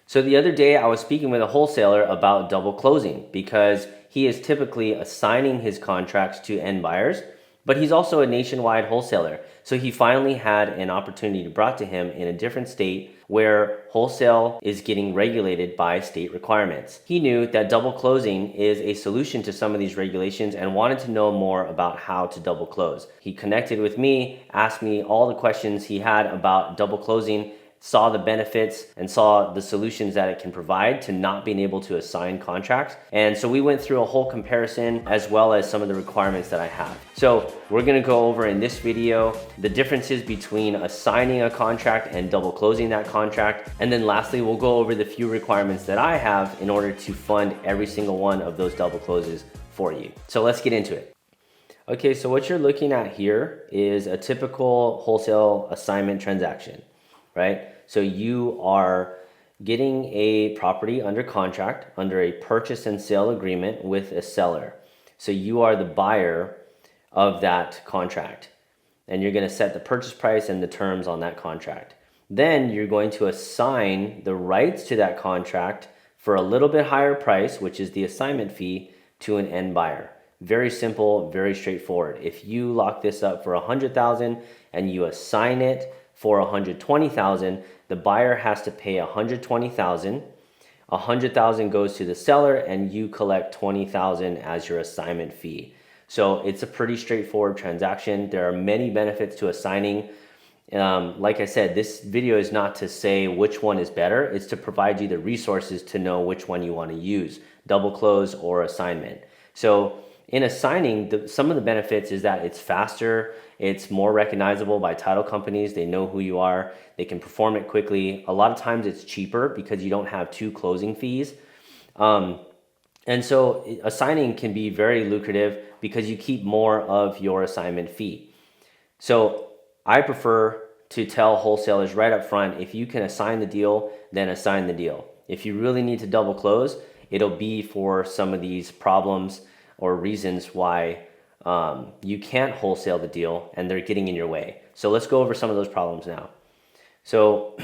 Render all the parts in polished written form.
So the other day I was speaking with a wholesaler about double closing because he is typically assigning his contracts to end buyers, but he's also a nationwide wholesaler. So he finally had an opportunity brought to him in a different state where wholesale is getting regulated by state requirements. He knew that double closing is a solution to some of these regulations and wanted to know more about how to double close. He connected with me, asked me all the questions he had about double closing, saw the benefits and saw the solutions that it can provide to not being able to assign contracts. And so we went through a whole comparison as well as some of the requirements that I have. So we're gonna go over in this video the differences between assigning a contract and double closing that contract. And then lastly, we'll go over the few requirements that I have in order to fund every single one of those double closes for you. So let's get into it. Okay, so what you're looking at here is a typical wholesale assignment transaction, right? So you are getting a property under contract under a purchase and sale agreement with a seller. So you are the buyer of that contract and you're going to set the purchase price and the terms on that contract. Then you're going to assign the rights to that contract for a little bit higher price, which is the assignment fee, to an end buyer. Very simple, very straightforward. If you lock this up for $100,000 and you assign it for $120,000, the buyer has to pay $120,000. $100,000 goes to the seller, and you collect $20,000 as your assignment fee. So it's a pretty straightforward transaction. There are many benefits to assigning. Like I said, this video is not to say which one is better. It's to provide you the resources to know which one you want to use, double close or assignment. So in assigning, some of the benefits is that it's faster, it's more recognizable by title companies, they know who you are, they can perform it quickly. A lot of times it's cheaper because you don't have two closing fees. And so assigning can be very lucrative because you keep more of your assignment fee. So I prefer to tell wholesalers right up front, if you can assign the deal, then assign the deal. If you really need to double close, it'll be for some of these problems or reasons why you can't wholesale the deal and they're getting in your way. So let's go over some of those problems now. So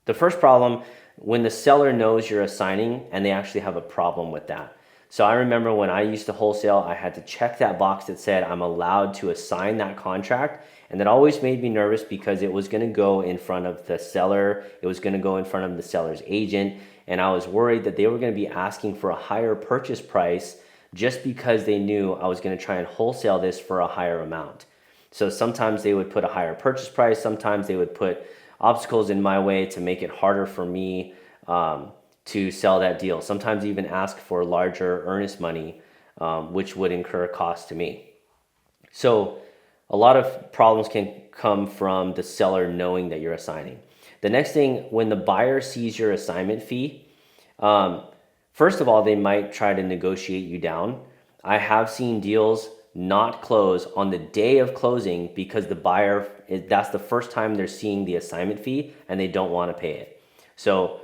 the first problem, when the seller knows you're assigning and they actually have a problem with that. So I remember when I used to wholesale, I had to check that box that said I'm allowed to assign that contract. And that always made me nervous because it was going to go in front of the seller. It was going to go in front of the seller's agent. And I was worried that they were going to be asking for a higher purchase price just because they knew I was going to try and wholesale this for a higher amount. So sometimes they would put a higher purchase price. Sometimes they would put obstacles in my way to make it harder for me to sell that deal. Sometimes even ask for larger earnest money, which would incur cost to me. So a lot of problems can come from the seller knowing that you're assigning. The next thing, when the buyer sees your assignment fee, first of all, they might try to negotiate you down. I have seen deals not close on the day of closing because the buyer, that's the first time they're seeing the assignment fee and they don't want to pay it. So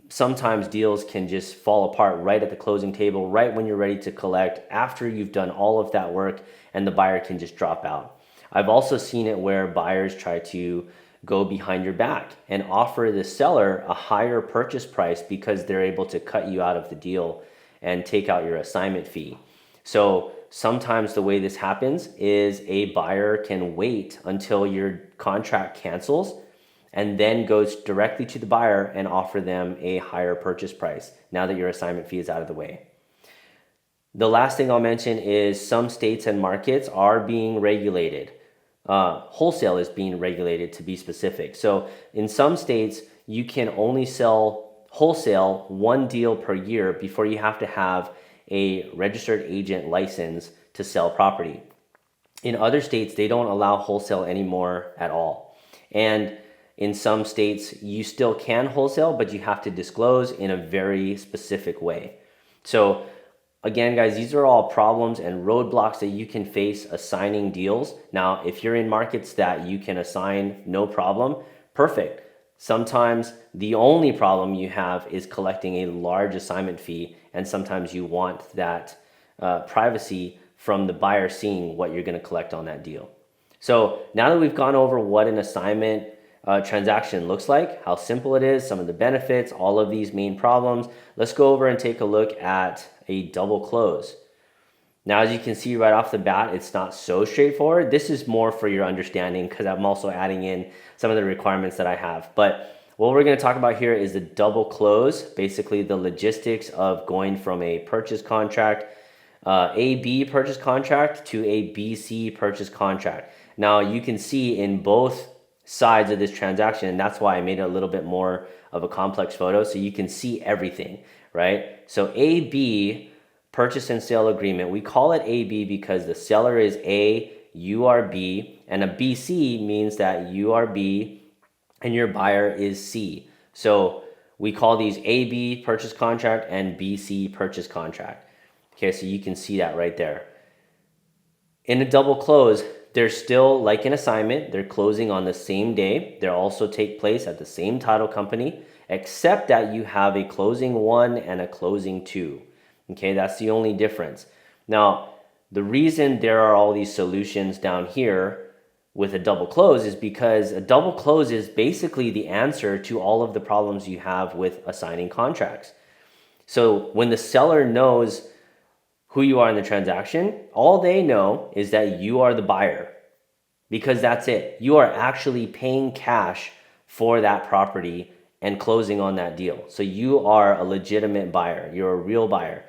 sometimes deals can just fall apart right at the closing table, right when you're ready to collect, after you've done all of that work, and the buyer can just drop out. I've also seen it where buyers try to go behind your back and offer the seller a higher purchase price because they're able to cut you out of the deal and take out your assignment fee. So sometimes the way this happens is a buyer can wait until your contract cancels and then goes directly to the buyer and offer them a higher purchase price now that your assignment fee is out of the way. The last thing I'll mention is some states and markets are being regulated. Wholesale is being regulated, to be specific. So in some states, you can only sell wholesale one deal per year before you have to have a registered agent license to sell property. In other states, they don't allow wholesale anymore at all. And in some states, you still can wholesale, but you have to disclose in a very specific way. So again, guys, these are all problems and roadblocks that you can face assigning deals. Now, if you're in markets that you can assign no problem, perfect. Sometimes the only problem you have is collecting a large assignment fee, and sometimes you want that privacy from the buyer seeing what you're going to collect on that deal. So now that we've gone over what an assignment transaction looks like, how simple it is, some of the benefits, all of these main problems. Let's go over and take a look at a double close. Now, as you can see right off the bat, it's not so straightforward. This is more for your understanding because I'm also adding in some of the requirements that I have. But what we're going to talk about here is the double close, basically the logistics of going from a purchase contract, AB purchase contract to a BC purchase contract. Now, you can see in both sides of this transaction, and that's why I made it a little bit more of a complex photo so you can see everything, right? So AB, purchase and sale agreement, we call it AB because the seller is A, you are B, and a BC means that you are B and your buyer is C. So we call these AB purchase contract and BC purchase contract. Okay, so you can see that right there. In a double close, they're still like an assignment. They're closing on the same day. They also take place at the same title company, except that you have a closing 1 and a closing 2. Okay, that's the only difference. Now, the reason there are all these solutions down here with a double close is because a double close is basically the answer to all of the problems you have with assigning contracts. So when the seller knows who you are in the transaction, all they know is that you are the buyer, because that's it. You are actually paying cash for that property and closing on that deal. So you are a legitimate buyer. You're a real buyer.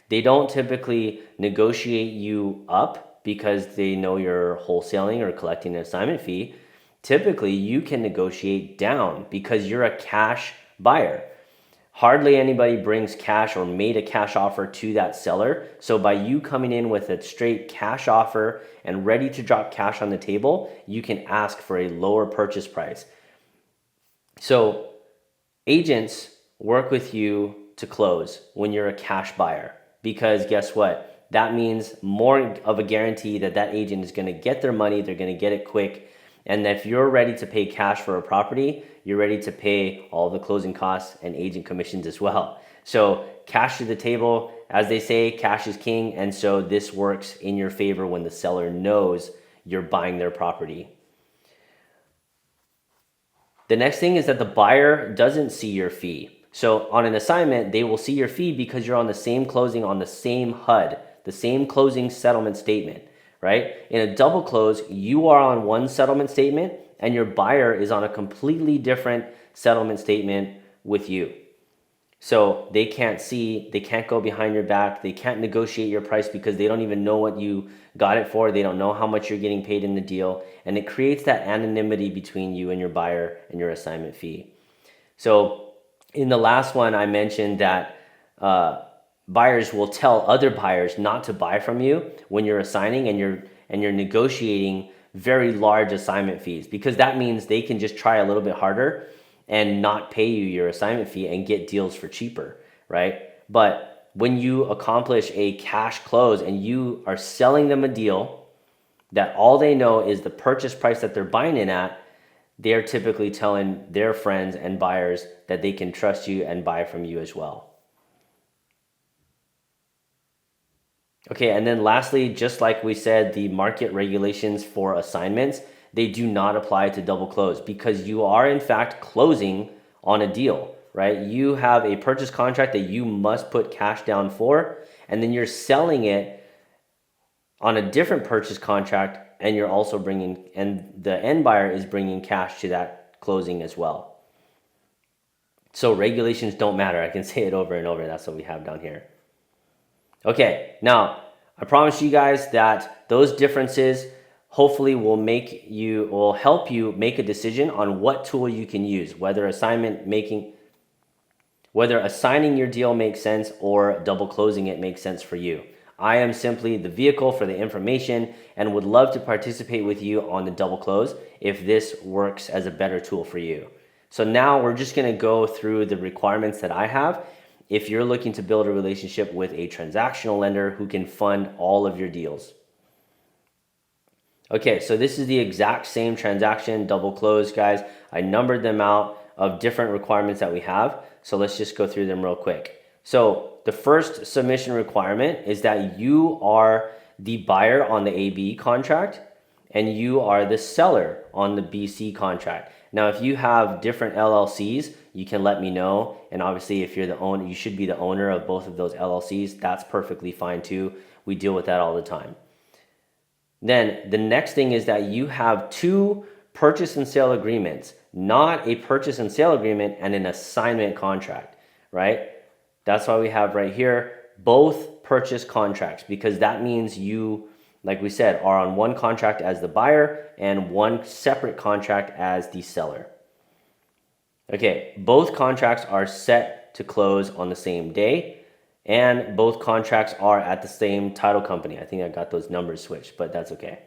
They don't typically negotiate you up because they know you're wholesaling or collecting an assignment fee. Typically, you can negotiate down because you're a cash buyer. Hardly anybody brings cash or made a cash offer to that seller. So by you coming in with a straight cash offer and ready to drop cash on the table, you can ask for a lower purchase price. So agents work with you to close when you're a cash buyer, because guess what? That means more of a guarantee that that agent is going to get their money, they're going to get it quick. And if you're ready to pay cash for a property, you're ready to pay all the closing costs and agent commissions as well. So cash to the table, as they say, cash is king. And so this works in your favor when the seller knows you're buying their property. The next thing is that the buyer doesn't see your fee. So on an assignment, they will see your fee because you're on the same closing on the same HUD, the same closing settlement statement, right? In a double close, you are on one settlement statement and your buyer is on a completely different settlement statement with you. So they can't see, they can't go behind your back, they can't negotiate your price because they don't even know what you got it for, they don't know how much you're getting paid in the deal, and it creates that anonymity between you and your buyer and your assignment fee. So in the last one, I mentioned that buyers will tell other buyers not to buy from you when you're assigning and you're negotiating very large assignment fees, because that means they can just try a little bit harder and not pay you your assignment fee and get deals for cheaper, right? But when you accomplish a cash close and you are selling them a deal that all they know is the purchase price that they're buying in at, they're typically telling their friends and buyers that they can trust you and buy from you as well. Okay, and then lastly, just like we said, the market regulations for assignments, they do not apply to double close because you are in fact closing on a deal, right? You have a purchase contract that you must put cash down for, and then you're selling it on a different purchase contract, and you're also bringing, and the end buyer is bringing cash to that closing as well. So regulations don't matter. I can say it over and over. That's what we have down here. Okay, now I promise you guys that those differences hopefully will help you make a decision on what tool you can use, whether assigning your deal makes sense or double closing it makes sense for you. I am simply the vehicle for the information and would love to participate with you on the double close if this works as a better tool for you. So now we're just going to go through the requirements that I have if you're looking to build a relationship with a transactional lender who can fund all of your deals. Okay, so this is the exact same transaction, double close, guys. I numbered them out of different requirements that we have. So let's just go through them real quick. So the first submission requirement is that you are the buyer on the AB contract and you are the seller on the BC contract. Now, if you have different LLCs, you can let me know. And obviously, if you're the owner, you should be the owner of both of those LLCs. That's perfectly fine too. We deal with that all the time. Then the next thing is that you have two purchase and sale agreements, not a purchase and sale agreement and an assignment contract, right? That's why we have right here both purchase contracts, because that means you, like we said, are on one contract as the buyer and one separate contract as the seller. Okay, both contracts are set to close on the same day, and both contracts are at the same title company. I think I got those numbers switched, but that's okay.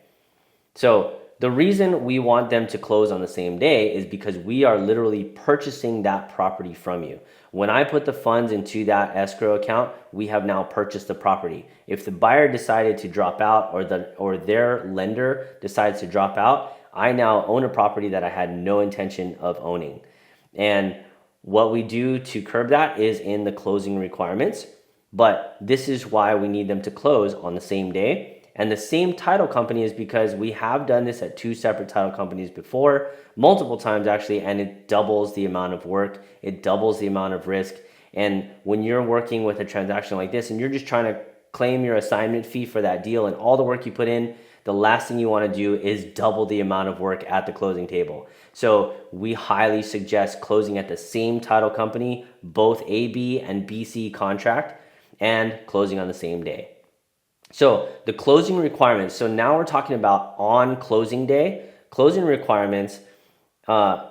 So the reason we want them to close on the same day is because we are literally purchasing that property from you. When I put the funds into that escrow account, we have now purchased the property. If the buyer decided to drop out or their lender decides to drop out, I now own a property that I had no intention of owning. And what we do to curb that is in the closing requirements. But this is why we need them to close on the same day. And the same title company is because we have done this at two separate title companies before, multiple times actually, and it doubles the amount of work, it doubles the amount of risk. And when you're working with a transaction like this and you're just trying to claim your assignment fee for that deal and all the work you put in, the last thing you want to do is double the amount of work at the closing table. So we highly suggest closing at the same title company, both AB and BC contract, and closing on the same day. So the closing requirements, so now we're talking about on closing day. Closing requirements,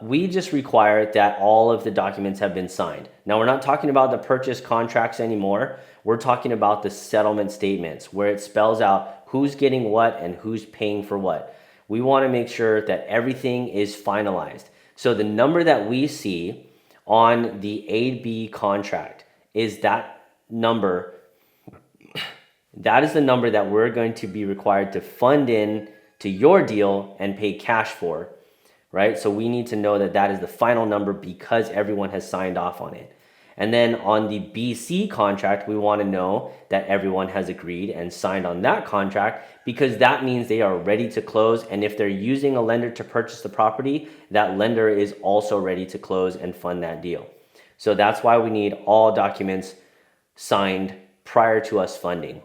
we just require that all of the documents have been signed. Now we're not talking about the purchase contracts anymore. We're talking about the settlement statements where it spells out who's getting what and who's paying for what. We want to make sure that everything is finalized. So the number that we see on the AB contract is that number. That is the number that we're going to be required to fund in to your deal and pay cash for, right? So we need to know that that is the final number because everyone has signed off on it. And then on the BC contract, we want to know that everyone has agreed and signed on that contract because that means they are ready to close. And if they're using a lender to purchase the property, that lender is also ready to close and fund that deal. So that's why we need all documents signed prior to us funding.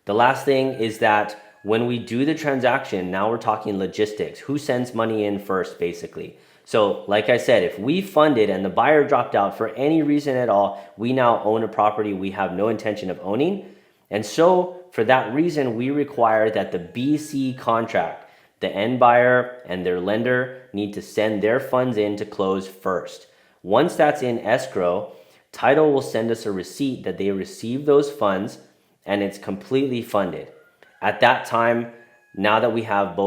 The last thing is that when we do the transaction, now we're talking logistics. Who sends money in first, basically? So like I said, if we funded and the buyer dropped out for any reason at all, we now own a property we have no intention of owning. And so for that reason, we require that the BC contract, the end buyer and their lender need to send their funds in to close first. Once that's in escrow, title will send us a receipt that they received those funds and it's completely funded. At that time, now that we have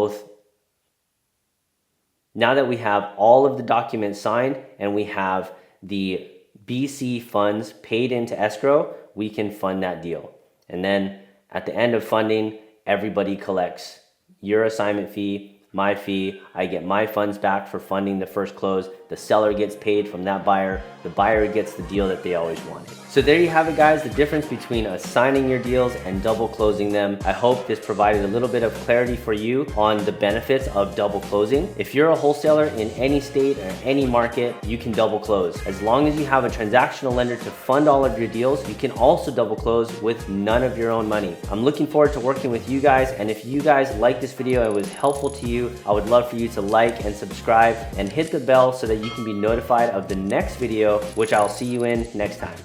all of the documents signed and we have the BC funds paid into escrow, we can fund that deal. And then at the end of funding, everybody collects your assignment fee, my fee, I get my funds back for funding the first close, the seller gets paid from that buyer, the buyer gets the deal that they always wanted. So there you have it, guys, the difference between assigning your deals and double closing them. I hope this provided a little bit of clarity for you on the benefits of double closing. If you're a wholesaler in any state or any market, you can double close. As long as you have a transactional lender to fund all of your deals, you can also double close with none of your own money. I'm looking forward to working with you guys, and if you guys like this video and it was helpful to you, I would love for you to like and subscribe and hit the bell so that you can be notified of the next video, which I'll see you in next time.